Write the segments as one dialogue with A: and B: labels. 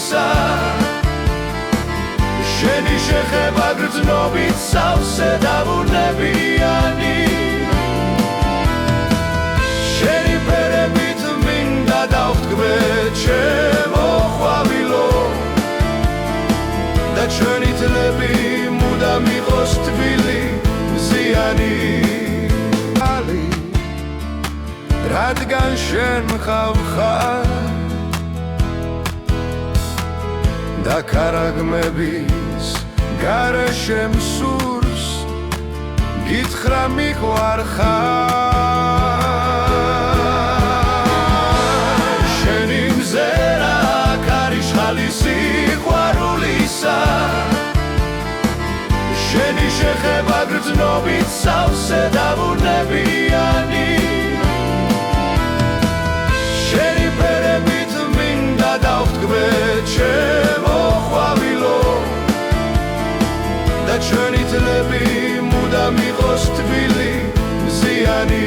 A: სიყვარულისა შენი შეხება გრძნობით სავსე დავუნებიანი შენი ფერებით მინდა დავთქვე ჩემო ყვავილო და ჩვენი თლები მუდამ იყოს თბილი მზიანი რადგან შენ მყავხარ და ქარაგმების გარეშე მსურს გითხრა მიყვარხარ შენი მზერა ქარიშხალი სიყვარულისა შენი შეხება გრძნობით სავსე დავუნებიანი შენი ფერებით მინდა დავთქვე ჩემო ყვავილო და ჩვენი თლები მუდამ იყოს თბილი მზიანი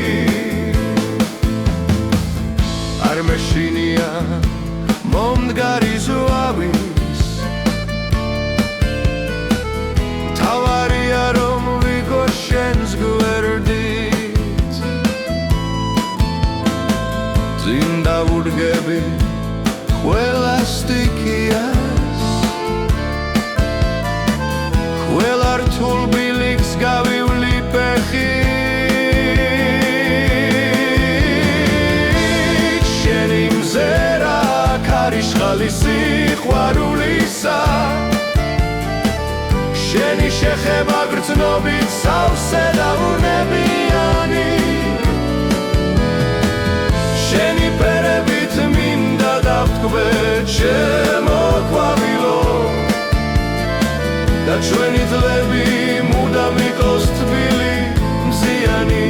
A: არ მეშინია მომდგარი ზვავის თავარია რომ ვიგო შენს გვერდით წინ დავუდგები ყველა სტიქიას ყველა რთულ ბილიქს გავივლი ფეხით შენი მზერა ქარიშხალი სიყვარულისა შენი შეხება გრძნობით სავსე დავუნებიანი შენი ფერებით მინდა დავთქვე ჩემო ყვავილო და ჩვენი თლები მუდამ იყოს თბილი მზიანი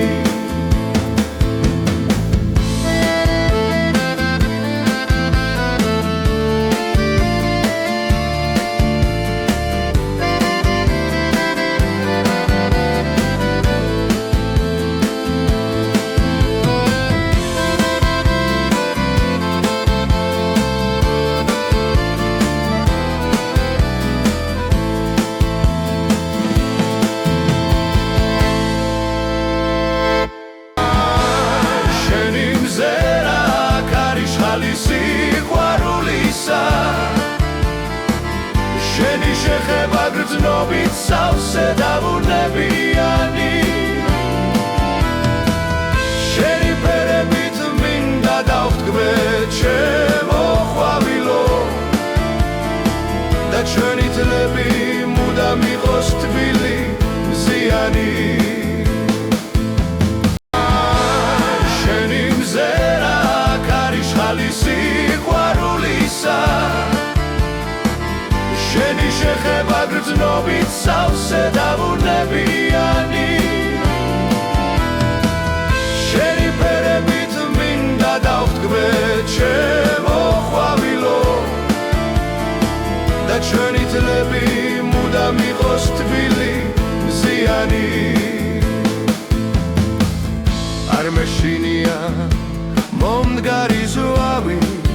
A: სიყვარულისა შენი შეხება გრძნობით სავსე დავუნებიანი შენი ფერებით მინდა დავთქვე ჩემო ყვავილო და ჩვენი თლები მუდამ იყოს თბილი მზიანი შენი მზერა ქარიშხალი სიყვარულისა შენი შეხება გრძნობით სავსე დავუნებიანი შენი ფერებით მინდა დავთქვე ჩემო ყვავილო და ჩვენი თლები მუდამ იყოს თბილი მზიანი არ მეშინია მომდგარი ზვავის